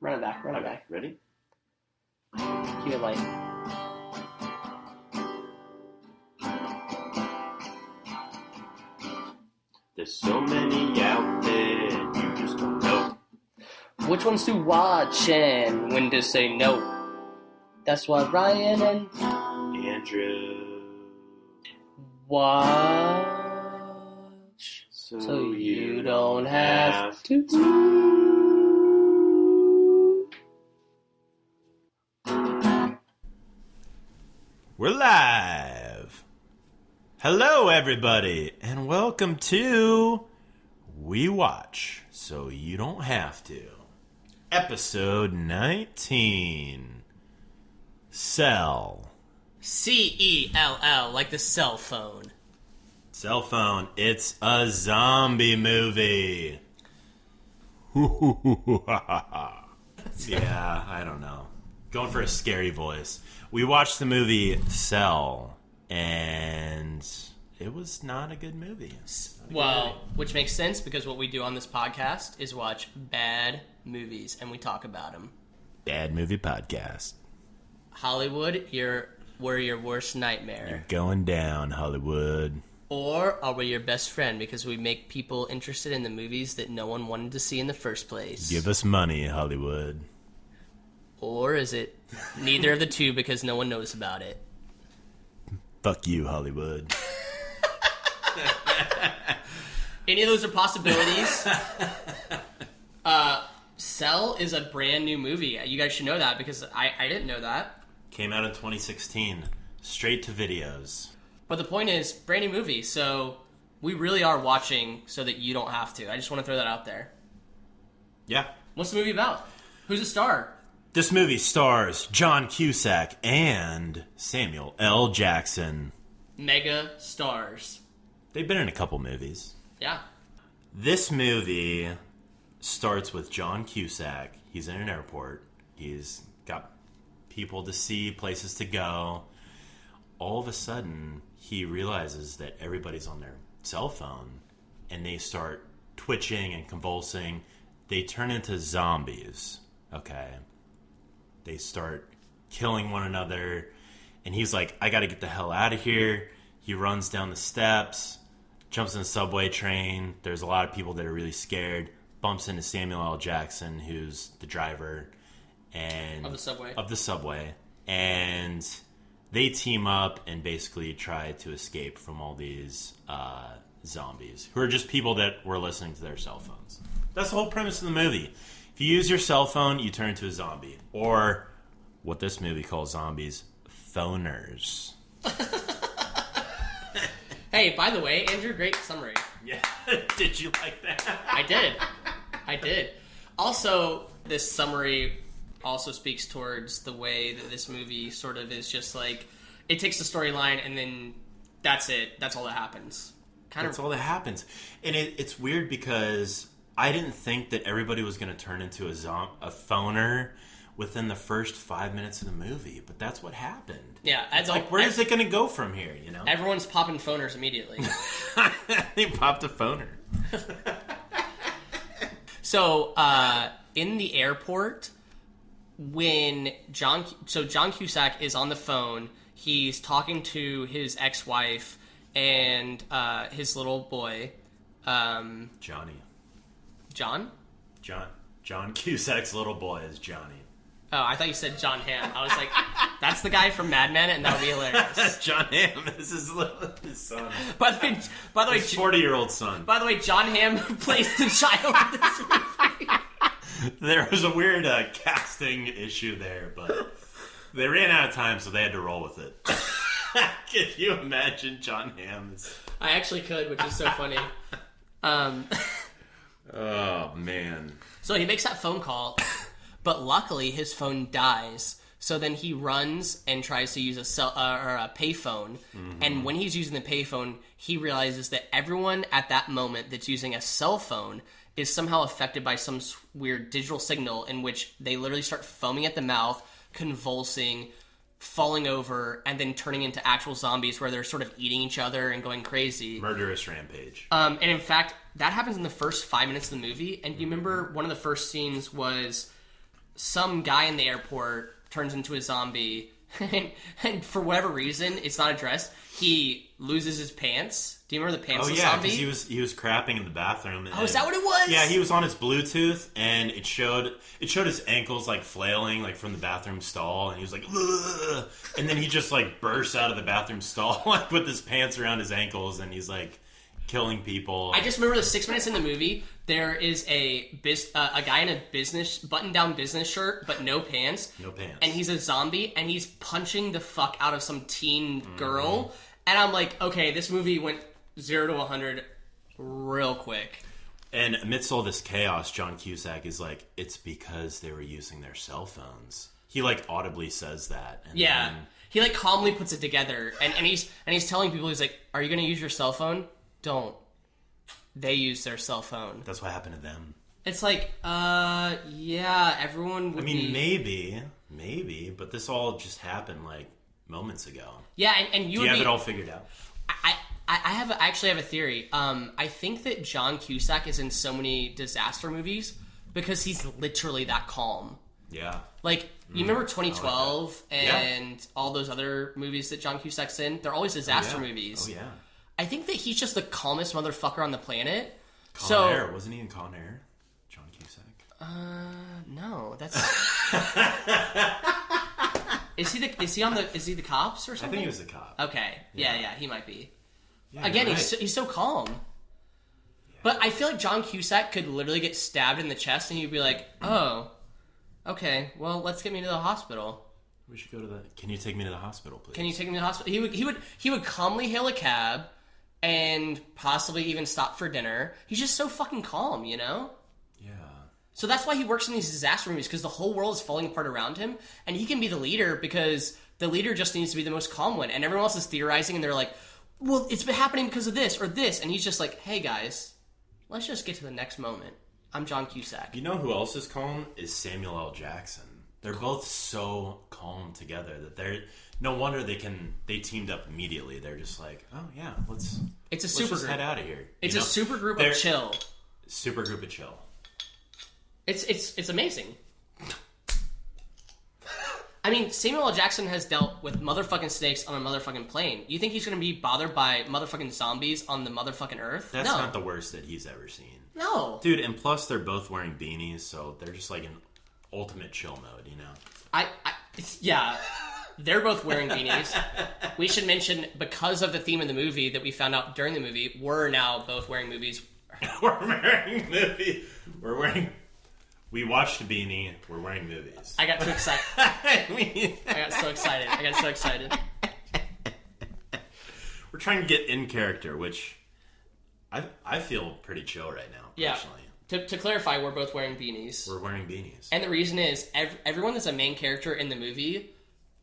Run it back. Ready? Keep it light. There's so many out there, you just don't know. Which ones to watch and when to say no. That's why Ryan and Andrew watch so you don't have to. We're live! Hello, everybody, and welcome to We Watch So You Don't Have To. Episode 19. Cell. C-E-L-L, like the cell phone. Cell phone. It's a zombie movie. Yeah, I don't know. Going for a scary voice. We watched the movie Cell, and it was not a good movie. Which makes sense because what we do on this podcast is watch bad movies and we talk about them. Bad movie podcast. Hollywood, we're your worst nightmare. You're going down, Hollywood. Or are we your best friend because we make people interested in the movies that no one wanted to see in the first place? Give us money, Hollywood. Or is it neither of the two because no one knows about it? Fuck you, Hollywood. Any of those are possibilities. Cell is a brand new movie. You guys should know that because I didn't know that. Came out in 2016. Straight to videos. But the point is, brand new movie, so we really are watching so that you don't have to. I just want to throw that out there. Yeah. What's the movie about? Who's the star? This movie stars John Cusack and Samuel L. Jackson. Mega stars. They've been in a couple movies. Yeah. This movie starts with John Cusack. He's in an airport. He's got people to see, places to go. All of a sudden, he realizes that everybody's on their cell phone, and they start twitching and convulsing. They turn into zombies, okay? They start killing one another, and he's like, I gotta get the hell out of here. He runs down the steps, jumps in a subway train. There's a lot of people that are really scared. Bumps into Samuel L. Jackson, who's the driver and Of the subway. And they team up and basically try to escape from all these zombies, who are just people that were listening to their cell phones. That's the whole premise of the movie. If you use your cell phone, you turn into a zombie. Or what this movie calls zombies, phoners. Hey, by the way, Andrew, great summary. Yeah. Did you like that? I did. Also, this summary also speaks towards the way that this movie sort of is just like, it takes the storyline and then that's it. That's all that happens. That's all that happens. And it's weird because I didn't think that everybody was going to turn into a phoner within the first 5 minutes of the movie, but that's what happened. Yeah. It's like, where is it going to go from here, you know? Everyone's popping phoners immediately. They popped a phoner. So, in the airport, when John Cusack is on the phone, he's talking to his ex-wife and his little boy, Johnny. John? John Cusack's little boy is Johnny. Oh, I thought you said John Hamm. I was like, that's the guy from Mad Men, and that would be hilarious. John Hamm is his son. By the way, his 40-year-old son. By the way, John Hamm plays the child in this movie. There was a weird casting issue there, but they ran out of time, so they had to roll with it. Can you imagine John Hamm? I actually could, which is so funny. Oh, man. So he makes that phone call, but luckily his phone dies. So then he runs and tries to use a payphone. Mm-hmm. And when he's using the payphone, he realizes that everyone at that moment that's using a cell phone is somehow affected by some weird digital signal in which they literally start foaming at the mouth, convulsing, falling over, and then turning into actual zombies where they're sort of eating each other and going crazy. Murderous rampage. And in fact, that happens in the first 5 minutes of the movie. And you remember one of the first scenes was some guy in the airport turns into a zombie, and for whatever reason, it's not addressed. He loses his pants. Do you remember the pantsless zombie? Oh yeah, because he was crapping in the bathroom. Oh, is that what it was? Yeah, he was on his Bluetooth, and it showed his ankles like flailing like from the bathroom stall, and he was like, ugh! And then he just like bursts out of the bathroom stall like with his pants around his ankles, and he's like killing people. I just remember the 6 minutes in the movie. There is a guy in a button-down business shirt, but no pants. No pants. And he's a zombie, and he's punching the fuck out of some teen girl. And I'm like, okay, this movie went 0 to 100 real quick. And amidst all this chaos, John Cusack is like, it's because they were using their cell phones. He like audibly says that. And yeah. He like calmly puts it together, and he's telling people, he's like, are you going to use your cell phone? Don't. They use their cell phone. That's what happened to them. It's like, yeah, everyone would maybe, but this all just happened like moments ago. Yeah, and Do you have it all figured out? I actually have a theory. I think that John Cusack is in so many disaster movies because he's literally that calm. Yeah. Like, you remember 2012 and all those other movies that John Cusack's in? They're always disaster movies. Oh, yeah. I think that he's just the calmest motherfucker on the planet. Con Air. Wasn't he in Con Air? John Cusack? No. That's... Is he the cops or something? I think he was the cop. Okay. Yeah, he might be. Yeah, Again, right. he's so calm. Yeah. But I feel like John Cusack could literally get stabbed in the chest and he'd be like, oh, okay, well, let's get me to the hospital. We should go to the... Can you take me to the hospital, please? Can you take me to the hospital? He would calmly hail a cab and possibly even stop for dinner. He's just so fucking calm, you know? Yeah. So that's why he works in these disaster movies, because the whole world is falling apart around him, and he can be the leader because the leader just needs to be the most calm one, and everyone else is theorizing, and they're like, well, it's been happening because of this or this, and he's just like, hey guys, let's just get to the next moment. I'm John Cusack. You know who else is calm? Is Samuel L. Jackson. They're both so calm together that they're... No wonder they teamed up immediately. They're just like, oh yeah, let's super just group. head out of here. It's a super group of chill. Super group of chill. It's amazing. I mean, Samuel L. Jackson has dealt with motherfucking snakes on a motherfucking plane. You think he's gonna be bothered by motherfucking zombies on the motherfucking Earth? That's no. not the worst that he's ever seen. No. Dude, and plus they're both wearing beanies, so they're just like in ultimate chill mode, you know? Yeah. They're both wearing beanies. We should mention, because of the theme of the movie that we found out during the movie, we're now both wearing movies. We're wearing movies. We watched a beanie. We're wearing movies. I got too excited. I got so excited. We're trying to get in character, which I feel pretty chill right now, personally. To clarify, we're both wearing beanies. We're wearing beanies. And the reason is, everyone that's a main character in the movie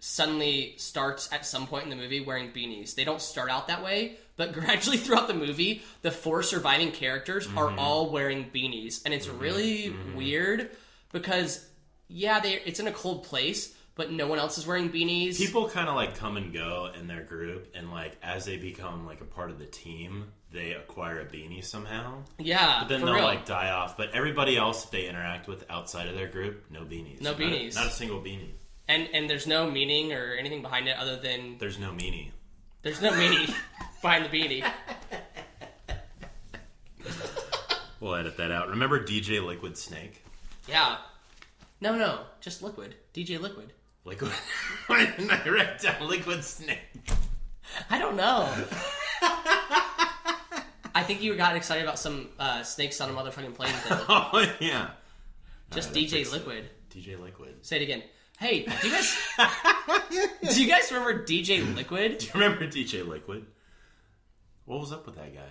suddenly starts at some point in the movie wearing beanies. They don't start out that way, but gradually throughout the movie, the 4 surviving characters are all wearing beanies. And it's really weird because, it's in a cold place, but no one else is wearing beanies. People kind of like come and go in their group, and like as they become like a part of the team, they acquire a beanie somehow. Yeah, but then they'll like die off. But everybody else that they interact with outside of their group, no beanies. No beanies. Not a single beanie. And there's no meaning or anything behind it other than... There's no meanie. There's no meaning behind the beanie. We'll edit that out. Remember DJ Liquid Snake? Yeah. No. Just Liquid. DJ Liquid. Liquid? Why didn't I write down Liquid Snake? I don't know. I think you got excited about some snakes on a motherfucking plane thing. Oh, yeah. Just DJ Liquid. DJ Liquid. Say it again. Hey, do you guys remember DJ Liquid? Do you remember DJ Liquid? What was up with that guy?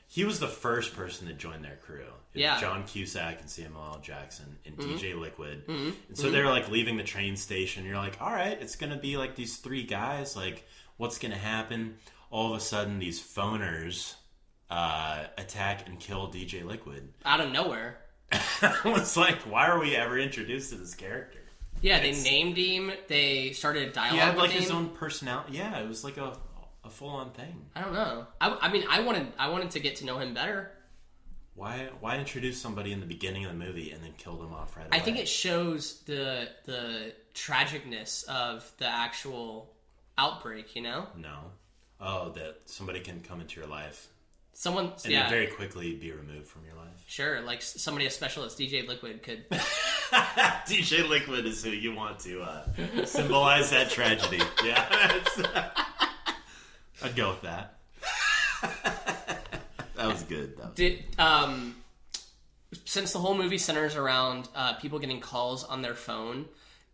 He was the first person to join their crew. It was John Cusack and Samuel L. Jackson and DJ Liquid. And so they're like leaving the train station. You're like, all right, it's going to be like these 3 guys. Like, what's going to happen? All of a sudden, these phoners attack and kill DJ Liquid. Out of nowhere. I was like, why are we ever introduced to this character? Yeah, they named him. They started a dialogue with him. He had like his own personality. Yeah, it was like a full-on thing. I don't know. I mean, I wanted to get to know him better. Why introduce somebody in the beginning of the movie and then kill them off right away? I think it shows the tragicness of the actual outbreak, you know? No. Oh, that somebody can come into your life Someone, and then very quickly be removed from your life. Sure, like somebody as special as DJ Liquid could. DJ Liquid is who you want to symbolize that tragedy. Yeah, I'd go with that. That was good. Since the whole movie centers around people getting calls on their phone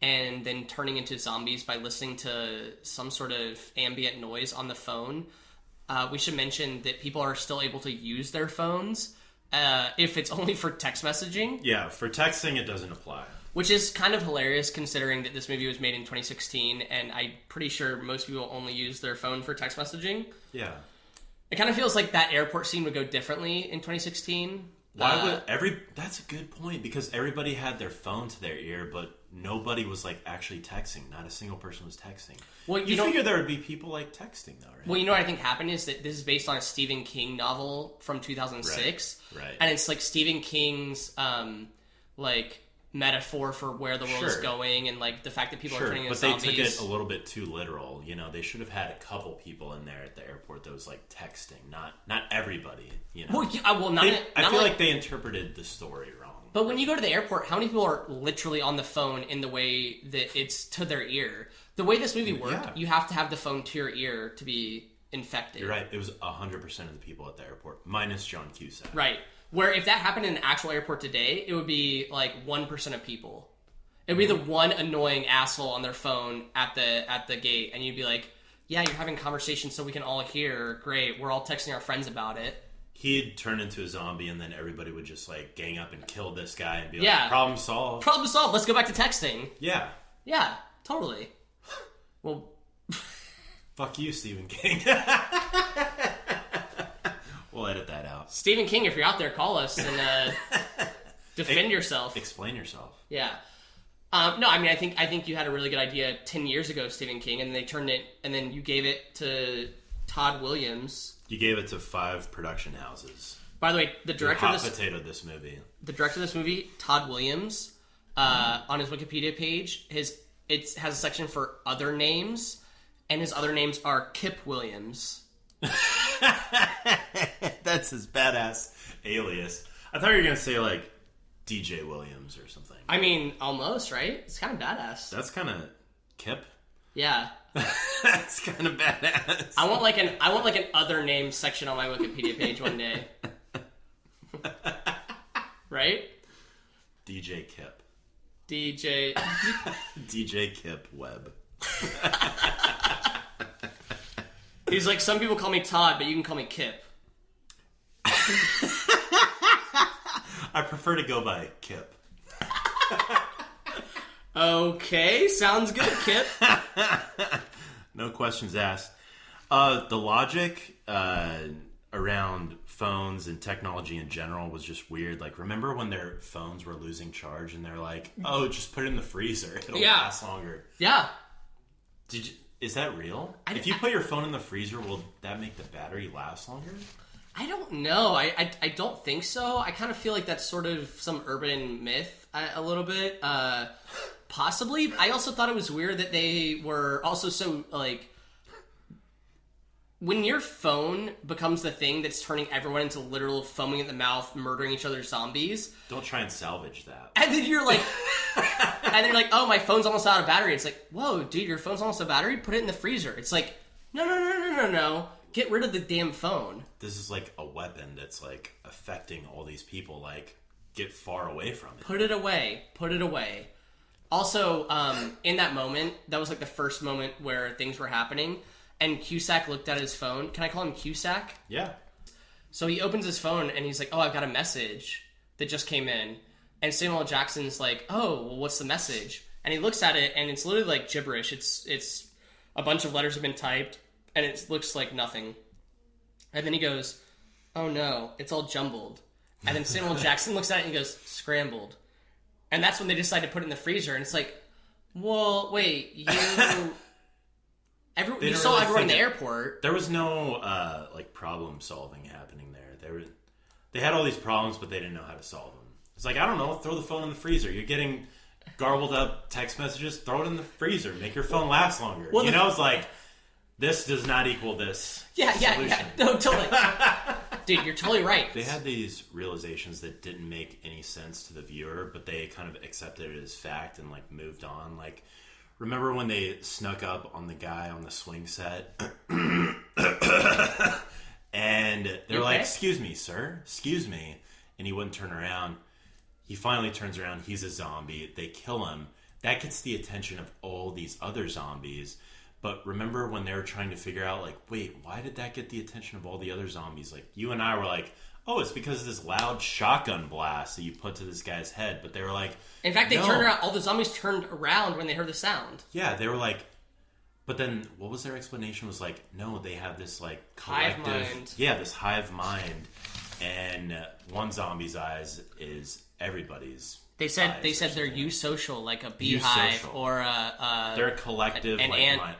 and then turning into zombies by listening to some sort of ambient noise on the phone, we should mention that people are still able to use their phones if it's only for text messaging. Yeah, for texting it doesn't apply. Which is kind of hilarious considering that this movie was made in 2016 and I'm pretty sure most people only use their phone for text messaging. Yeah. It kind of feels like that airport scene would go differently in 2016. Why would that's a good point, because everybody had their phone to their ear, but nobody was like actually texting. Not a single person was texting. Well, you figure there would be people like texting though, right? Well, you know what I think happened is that this is based on a Stephen King novel from 2006. Right. And it's like Stephen King's like metaphor for where the world is going, and like the fact that people are turning into zombies. But they took it a little bit too literal. You know, they should have had a couple people in there at the airport that was like texting, not everybody. You know, I feel like they interpreted the story wrong. But when you go to the airport, how many people are literally on the phone in the way that it's to their ear? The way this movie worked, you have to have the phone to your ear to be infected. You're right. It was 100% of the people at the airport, minus John Cusack. Right. Where if that happened in an actual airport today, it would be like 1% of people. It would be the one annoying asshole on their phone at the gate, and you'd be like, yeah, you're having conversations so we can all hear. Great. We're all texting our friends about it. He'd turn into a zombie, and then everybody would just like gang up and kill this guy and be like, problem solved. Problem solved. Let's go back to texting. Yeah. Yeah, totally. Well, fuck you, Stephen King. We'll edit that out. Stephen King, if you're out there, call us and defend yourself. Explain yourself. Yeah. No, I mean, I think you had a really good idea 10 years ago, Stephen King, and they turned it, and then you gave it to Todd Williams. You gave it to 5 production houses. By the way, the director of this movie. The director of this movie, Todd Williams, on his Wikipedia page, it has a section for other names, and his other names are Kip Williams. That's his badass alias. I thought you were going to say, like, DJ Williams or something. I mean, almost, right? It's kind of badass. That's kind of Kip. Yeah. That's kind of badass. I want like an other name section on my Wikipedia page one day. Right? DJ Kip. DJ Kip Webb. He's like, some people call me Todd, but you can call me Kip. I prefer to go by Kip. Okay, sounds good, Kip. No questions asked. The logic around phones and technology in general was just weird. Like, remember when their phones were losing charge and they're like, oh, just put it in the freezer. It'll last longer. Yeah. Is that real? If you put your phone in the freezer, will that make the battery last longer? I don't know. I don't think so. I kind of feel like that's sort of some urban myth a little bit. Possibly. I also thought it was weird that they were also so, like... When your phone becomes the thing that's turning everyone into literal foaming at the mouth, murdering each other's zombies... Don't try and salvage that. And then you're like... and then you're like, oh, my phone's almost out of battery. It's like, whoa, dude, your phone's almost out of battery? Put it in the freezer. It's like, no. Get rid of the damn phone. This is like a weapon that's like affecting all these people. Like, get far away from it. Put it away. Also, in that moment, that was like the first moment where things were happening, and Cusack looked at his phone. Can I call him Cusack? Yeah. So he opens his phone, and he's like, oh, I've got a message that just came in. And Samuel L. Jackson's like, oh, well, what's the message? And he looks at it, and it's literally like gibberish. It's a bunch of letters have been typed, and it looks like nothing. And then he goes, oh no, it's all jumbled. And then Samuel L. Jackson looks at it and he goes, scrambled. And that's when they decide to put it in the freezer. And it's like, well, wait, you saw everyone in the airport. There was no like problem solving happening there. They had all these problems, but they didn't know how to solve them. It's like, I don't know, throw the phone in the freezer. You're getting garbled up text messages, throw it in the freezer. Make your phone last longer. Well, it's like, this does not equal this solution. No, totally. Dude, you're totally right. They had these realizations that didn't make any sense to the viewer, but they kind of accepted it as fact and, like, moved on. Like, remember when they snuck up on the guy on the swing set? And they're like, excuse me, sir. Excuse me. And he wouldn't turn around. He finally turns around. He's a zombie. They kill him. That gets the attention of all these other zombies. But remember when they were trying to figure out, like, wait, why did that get the attention of all the other zombies? Like, you and I were like, oh, it's because of this loud shotgun blast that you put to this guy's head. But they were like... In fact, they turned around. All the zombies turned around when they heard the sound. Yeah, they were like... But then, what was their explanation? Was like, no, they have this, like, collective... Hive mind. Yeah, this hive mind. And one zombie's eyes is everybody's They said they're eusocial, like a beehive or a... They're a collective,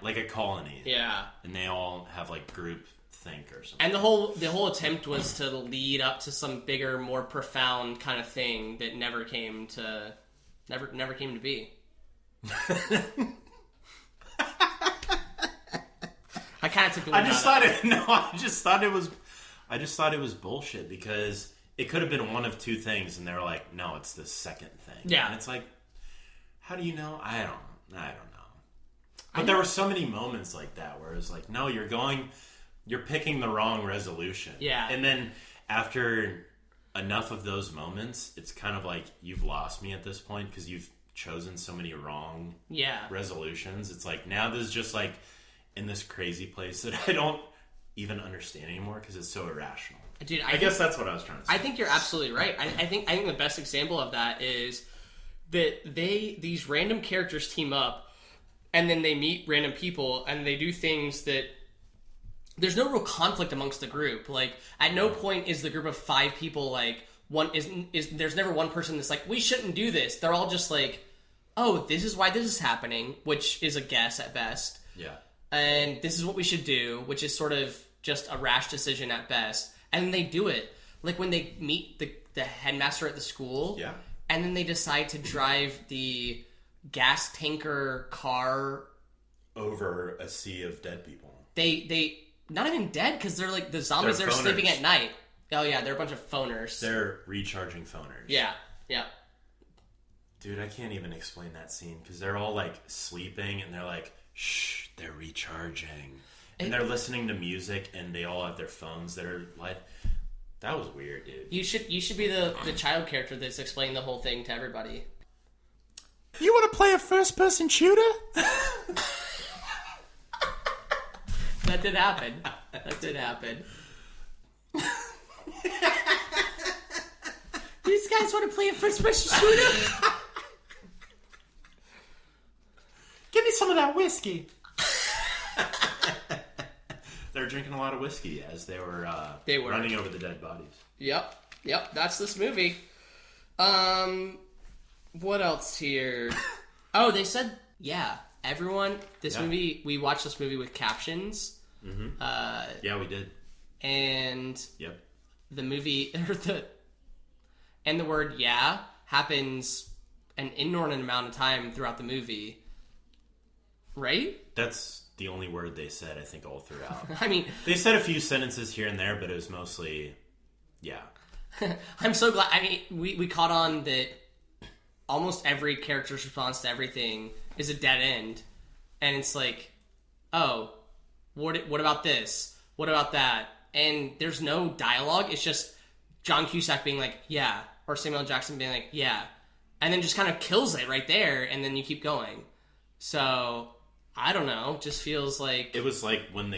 like a colony. Yeah. And they all have, like, group think or something. And the whole attempt was to lead up to some bigger, more profound kind of thing that never came to be. I kind of took the I just thought it was bullshit because it could have been one of two things, and they were like, no, it's the second thing. Yeah. And it's like, how do you know? I don't know. But there were so many moments like that where it was like, no, you're picking the wrong resolution. Yeah. And then after enough of those moments, it's kind of like you've lost me at this point because you've chosen so many wrong resolutions. It's like now this is just like in this crazy place that I don't even understand anymore because it's so irrational. Dude, I guess that's what I was trying to say. I think you're absolutely right. I think the best example of that is that these random characters team up and then they meet random people and they do things that there's no real conflict amongst the group. Like at no point is the group of 5 people like one is there's never one person that's like, we shouldn't do this. They're all just like, oh, this is why this is happening, which is a guess at best. Yeah. And this is what we should do, which is sort of just a rash decision at best. And they do it. Like when they meet the headmaster at the school. Yeah. And then they decide to drive the gas tanker car over a sea of dead people. They not even dead because they're like the zombies that are sleeping at night. Oh yeah, they're a bunch of phoners. They're recharging phoners. Yeah. Yeah. Dude, I can't even explain that scene because they're all like sleeping and they're like, shh, they're recharging. And they're listening to music and they all have their phones that are like, that was weird, dude. You should be the child character that's explaining the whole thing to everybody. You want to play a first-person shooter? That did happen. These guys want to play a first-person shooter? Give me some of that whiskey. They're drinking a lot of whiskey as they were running over the dead bodies. Yep. That's this movie. What else here? Oh, they said, everyone. Movie. We watched this movie with captions. Mm-hmm. Yeah, we did. And yep, the movie and the word happens an inordinate amount of time throughout the movie. Right? That's the only word they said, I think, all throughout. I mean... They said a few sentences here and there, but it was mostly... Yeah. I'm so glad... I mean, we caught on that almost every character's response to everything is a dead end. And it's like, oh, what about this? What about that? And there's no dialogue. It's just John Cusack being like, yeah. Or Samuel L. Jackson being like, yeah. And then just kind of kills it right there, and then you keep going. So... I don't know. Just feels like... It was like when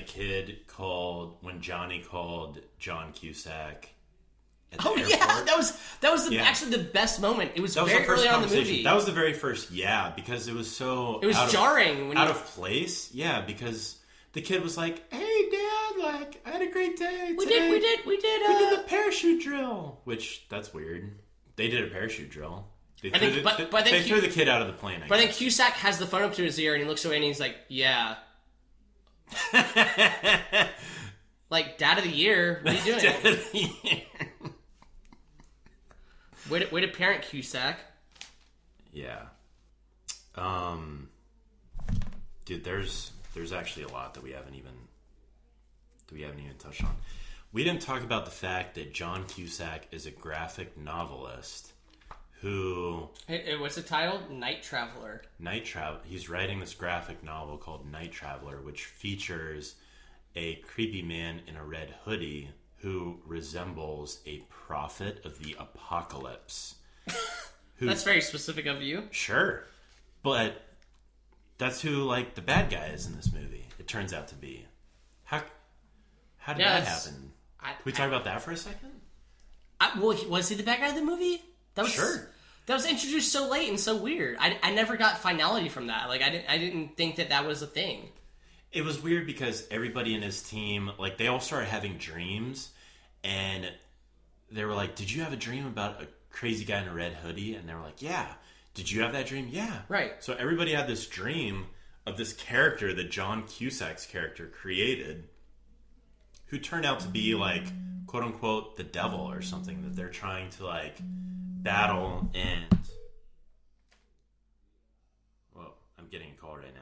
Johnny called John Cusack at the airport. Yeah, that was actually the best moment. It was very early on in the movie. That was the very first, because it was so... It was jarring. Out of place, because the kid was like, hey, Dad, like, I had a great day today. We did the parachute drill. Which, that's weird. They did a parachute drill. They threw the kid out of the plane. But then Cusack has the phone up to his ear and he looks away and he's like, yeah. Like, Dad of the Year, what are you doing? Dad of the Year. Way to parent, Cusack. Yeah. Dude, there's actually a lot that we haven't even touched on. We didn't talk about the fact that John Cusack is a graphic novelist who... Hey, what's the title? Night Traveler. He's writing this graphic novel called Night Traveler, which features a creepy man in a red hoodie who resembles a prophet of the apocalypse. That's very specific of you. Sure. But that's who, like, the bad guy is in this movie. It turns out to be. How did that happen? Can we talk about that for a second? Was he the bad guy of the movie? Sure. That was introduced so late and so weird. I never got finality from that. Like, I didn't think that was a thing. It was weird because everybody in his team, like, they all started having dreams, and they were like, did you have a dream about a crazy guy in a red hoodie? And they were like, yeah. Did you have that dream? Yeah. Right. So everybody had this dream of this character that John Cusack's character created, who turned out to be, like, quote unquote, the devil or something that they're trying to, like, battle. And whoa, I'm getting a call right now.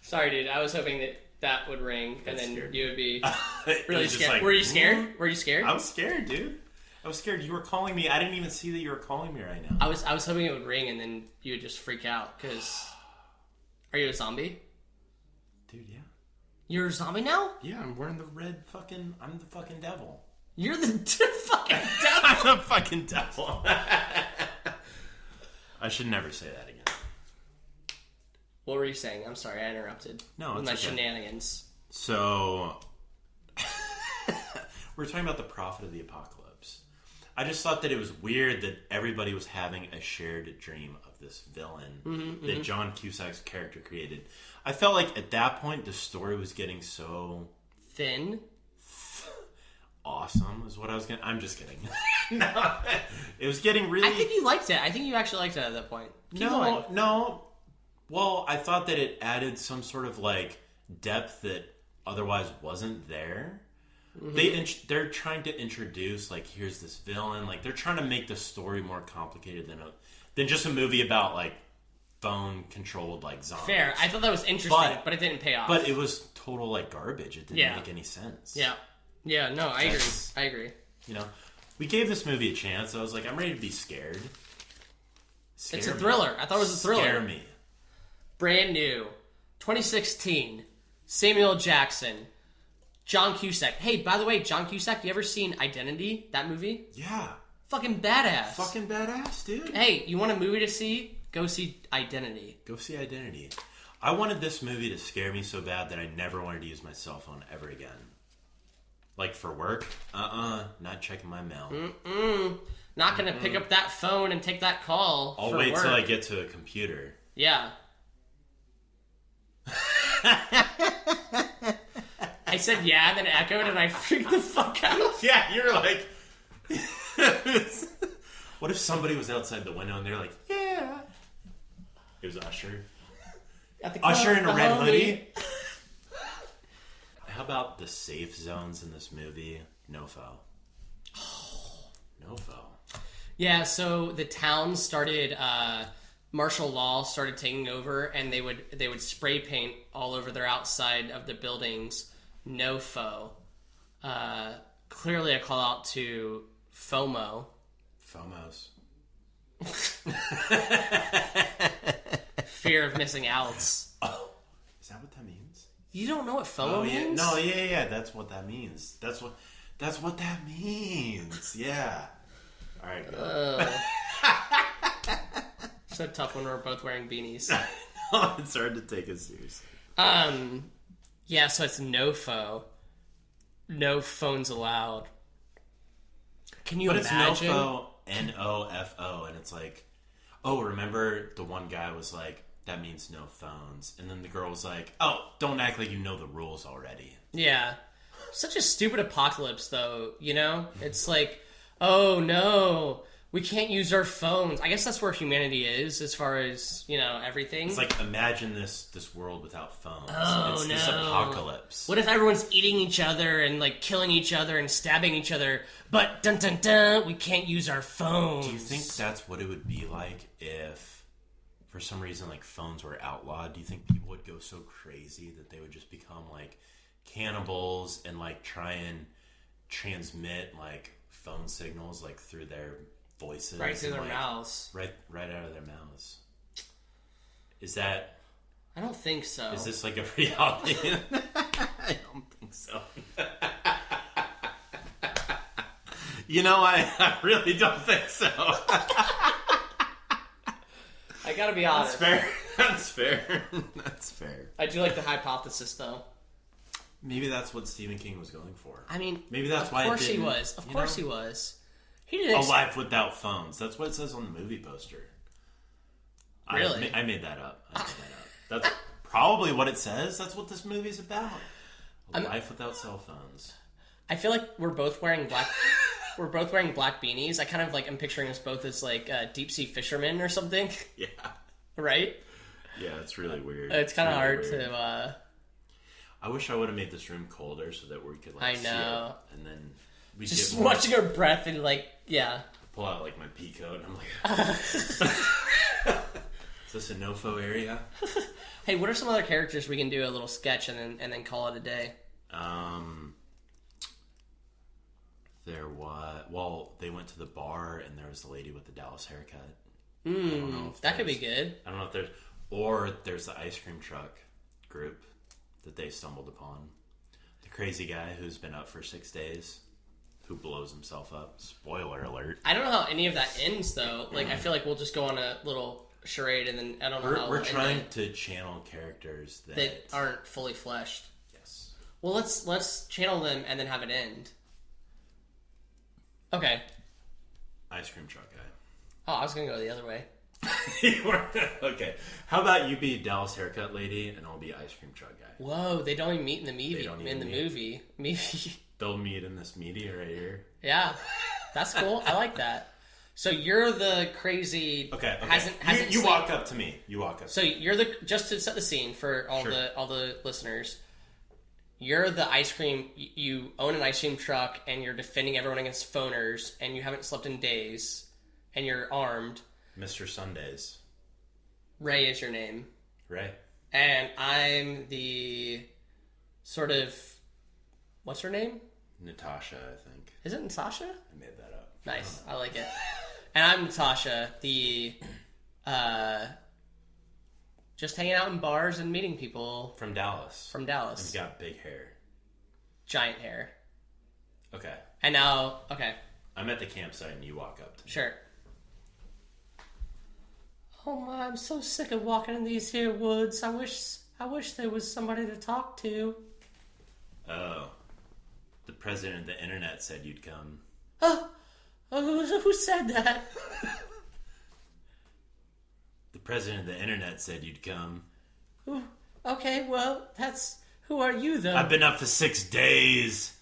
Sorry, dude. I was hoping that would ring, and then you would be really scared. Like, were you scared? Were you scared? I was scared, dude. I was scared. You were calling me. I didn't even see that you were calling me right now. I was hoping it would ring, and then you would just freak out. Because are you a zombie? Dude, yeah. You're a zombie now? Yeah, I'm wearing the red fucking... I'm the fucking devil. You're the fucking devil? I'm the fucking devil. I should never say that again. What were you saying? I'm sorry, I interrupted. No, with it's my okay. Shenanigans. So... we're talking about the prophet of the apocalypse. I just thought that it was weird that everybody was having a shared dream of this villain that John Cusack's character created. I felt like at that point the story was getting so thin. Awesome is what I was gonna. I'm just kidding. No, it was getting really. I think you liked it. I think you actually liked it at that point. Keep going. No. Well, I thought that it added some sort of like depth that otherwise wasn't there. They're trying to introduce, like, here's this villain. Like, they're trying to make the story more complicated than just a movie about, like, phone-controlled, like, zombies. Fair. I thought that was interesting, but it didn't pay off. But it was total, like, garbage. It didn't make any sense. Yeah, no, I agree. You know, we gave this movie a chance. I was like, I'm ready to be scared. It's a thriller. I thought it was a thriller. Scare me. Brand new. 2016. Samuel Jackson. John Cusack. Hey, by the way, John Cusack, you ever seen Identity? That movie? Yeah. Fucking badass. Fucking badass, dude. Hey, you want a movie to see? Go see Identity. Go see Identity. I wanted this movie to scare me so bad that I never wanted to use my cell phone ever again. Like, for work? Not checking my mail. Not gonna pick up that phone and take that call. I'll wait till I get to a computer. Yeah. I said yeah, and then echoed, and I freaked the fuck out. Yeah, you're like... What if somebody was outside the window and they're like, yeah. It was Usher. Usher in a red hoodie. How about the safe zones in this movie? No-fo. No-fo. Yeah, so the town started... martial law started taking over, and they would spray paint all over their outside of the buildings. No faux. Clearly a call out to FOMO. FOMOs. Fear of missing outs. Oh, is that what that means? You don't know what FOMO means? No, yeah. That's what that means. That's what that means. Yeah. All right. Go. So tough when we're both wearing beanies. It's hard to take us seriously. Yeah, so it's no faux. No phones allowed. Can you imagine? But it's no faux, N-O-F-O, and it's like, oh, remember the one guy was like, that means no phones. And then the girl was like, oh, don't act like you know the rules already. Yeah. Such a stupid apocalypse, though, you know? It's like, oh, no. we can't use our phones. I guess that's where humanity is as far as, everything. It's like, imagine this world without phones. Oh, it's this apocalypse. What if everyone's eating each other and, like, killing each other and stabbing each other, but, dun dun dun, we can't use our phones? Do you think that's what it would be like if, for some reason, like, phones were outlawed? Do you think people would go so crazy that they would just become, like, cannibals and, like, try and transmit, like, phone signals, like, through their voices? Right through their like, mouths. Right out of their mouths. Is that... I don't think so. Is this like a reality? I don't think so. I really don't think so. I gotta be honest. That's fair. I do like the hypothesis, though. Maybe that's what Stephen King was going for. I mean, maybe that's why. Of course he was. Of course he was. He didn't. A life without phones. That's what it says on the movie poster. Really? I made that up. That's probably what it says. That's what this movie's about. A life without cell phones. I feel like we're both wearing black. We're both wearing black beanies. I kind of like am picturing us both as like deep sea fishermen or something. Yeah. Right. Yeah, it's really weird. It's kind of really hard weird. to. I wish I would have made this room colder so that we could like I see know. it, and then we Just watching her breath and like pull out like my pea coat and I'm like, is this a no-fo area? Hey, what are some other characters we can do a little sketch and then call it a day? They went to the bar and there was the lady with the Dallas haircut. That could be good. I don't know if there's the ice cream truck group that they stumbled upon. The crazy guy who's been up for 6 days, who blows himself up. Spoiler alert. I don't know how any of that ends though. Like I feel like we'll just go on a little charade and then I don't know how we're trying to channel characters that aren't fully fleshed. Yes. Well, let's channel them and then have it end. Okay. Ice cream truck guy. Oh, I was gonna go the other way. Okay. How about you be Dallas haircut lady and I'll be ice cream truck guy? Whoa, they don't even meet in the movie. Movie. Maybe. They'll meet in this media right here. Yeah, that's cool. I like that. So you're the crazy. Okay. Hasn't you walk up to me. You walk up. So you're the just to set the scene for all the listeners. You're the ice cream. You own an ice cream truck, and you're defending everyone against phoners, and you haven't slept in days, and you're armed. Mr. Sundays. Ray is your name. Ray. And I'm the sort of... What's her name? Natasha, I think. Is it Natasha? I made that up. Nice. I like it. And I'm Natasha, the... just hanging out in bars and meeting people. From Dallas. And he's got big hair. Giant hair. Okay. And now... Okay. I'm at the campsite and you walk up to me. Sure. Oh my, I'm so sick of walking in these here woods. I wish there was somebody to talk to. Oh. The president of the internet said you'd come. Who said that? The president of the internet said you'd come. Okay, well, who are you, though? I've been up for 6 days.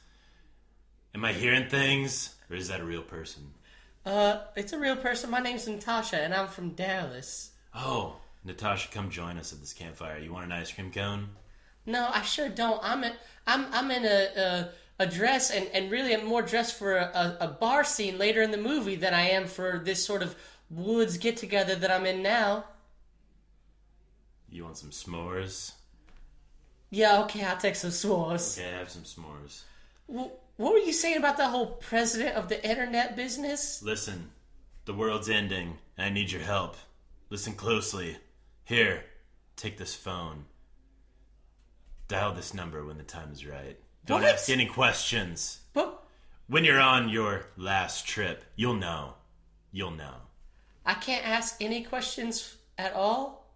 Am I hearing things? Or is that a real person? It's a real person. My name's Natasha, and I'm from Dallas. Oh, Natasha, come join us at this campfire. You want an ice cream cone? No, I sure don't. I'm in a dress, and really I'm more dressed for a bar scene later in the movie than I am for this sort of woods get-together that I'm in now. You want some s'mores? Yeah, okay, I'll take some s'mores. Okay, have some s'mores. What were you saying about the whole president of the internet business? Listen, the world's ending, and I need your help. Listen closely. Here, take this phone. Dial this number when the time is right. Don't ask any questions. But when you're on your last trip, you'll know. You'll know. I can't ask any questions at all?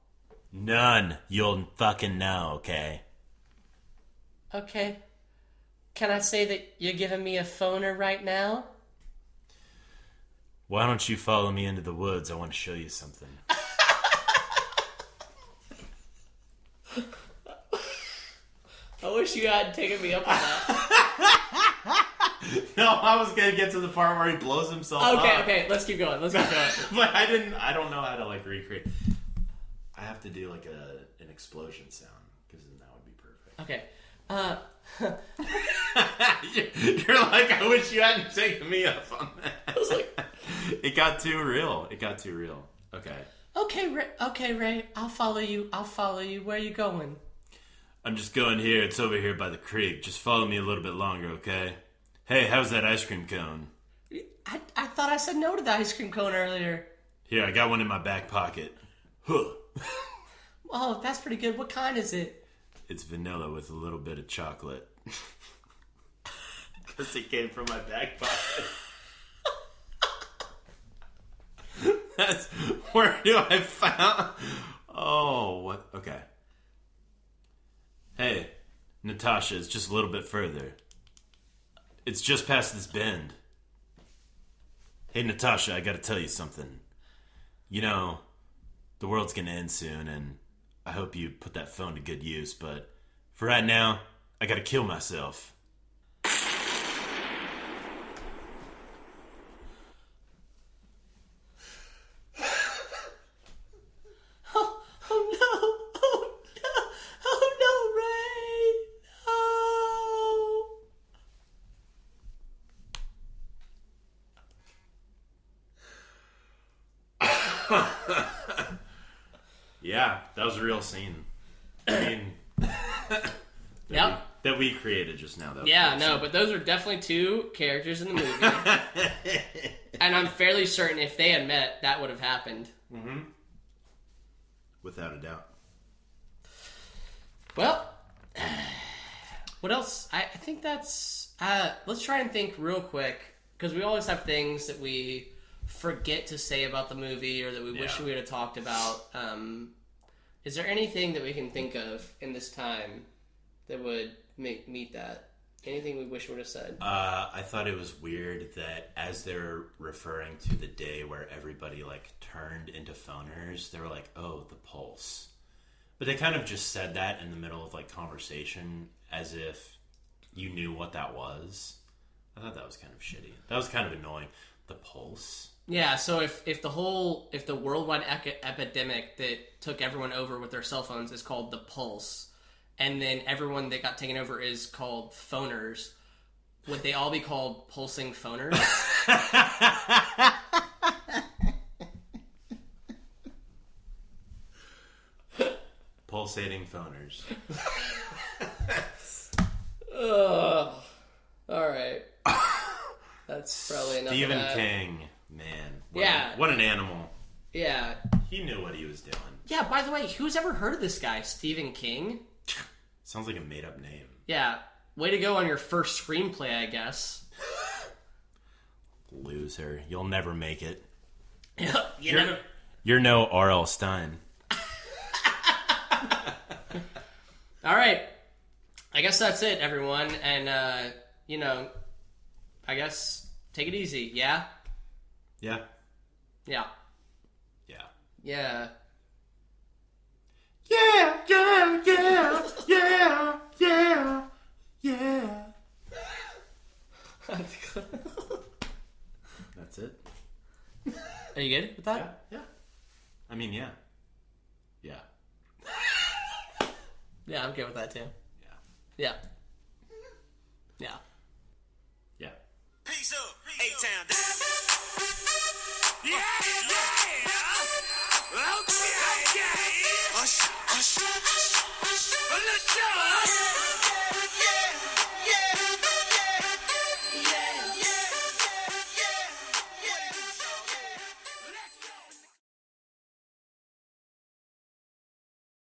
None. You'll fucking know, okay? Okay. Can I say that you're giving me a phoner right now? Why don't you follow me into the woods? I want to show you something. I wish you hadn't taken me up on that. No, I was gonna get to the part where he blows himself up. Okay, let's keep going. But I don't know how to like recreate. I have to do like an explosion sound because then that would be perfect. Okay. You're like, I wish you hadn't taken me up on that. I was like, it got too real. Okay. Okay, Ray. I'll follow you. Where are you going? I'm just going here. It's over here by the creek. Just follow me a little bit longer, okay? Hey, how's that ice cream cone? I thought I said no to the ice cream cone earlier. Here, I got one in my back pocket. Huh. Oh, that's pretty good. What kind is it? It's vanilla with a little bit of chocolate. Because it came from my back pocket. That's where do I found? Oh, what? Okay. Hey, Natasha, it's just a little bit further. It's just past this bend. Hey, Natasha, I gotta tell you something. You know, the world's gonna end soon, and I hope you put that phone to good use, but for right now, I gotta kill myself. Yeah, that was a real scene. I mean, that we created just now. But those are definitely two characters in the movie. And I'm fairly certain if they had met, that would have happened. Mm-hmm. Without a doubt. Well, what else? I think that's... let's try and think real quick, because we always have things that we forget to say about the movie or that we wish we would have talked about. Is there anything that we can think of in this time that would meet that? Anything we wish we would have said? I thought it was weird that as they're referring to the day where everybody like turned into phoners, they were like, "Oh, the pulse," but they kind of just said that in the middle of like conversation as if you knew what that was. I thought that was kind of shitty. That was kind of annoying. The pulse. Yeah, so if the worldwide epidemic that took everyone over with their cell phones is called the pulse, and then everyone that got taken over is called phoners, would they all be called pulsing phoners? Pulsating phoners. All right. That's probably enough. Stephen King, man. What an animal. Yeah. He knew what he was doing. Yeah, by the way, who's ever heard of this guy, Stephen King? Sounds like a made-up name. Yeah. Way to go on your first screenplay, I guess. Loser. You'll never make it. You're no R.L. Stein. All right. I guess that's it, everyone. And, I guess take it easy. Yeah? Yeah. Yeah. Yeah. Yeah. Yeah, yeah, yeah, yeah, yeah, yeah. That's it. Are you good with that? Yeah. I mean, yeah. Yeah. Yeah, I'm good with that too. Yeah. Yeah. Yeah. Yeah. Peace up, A-Town.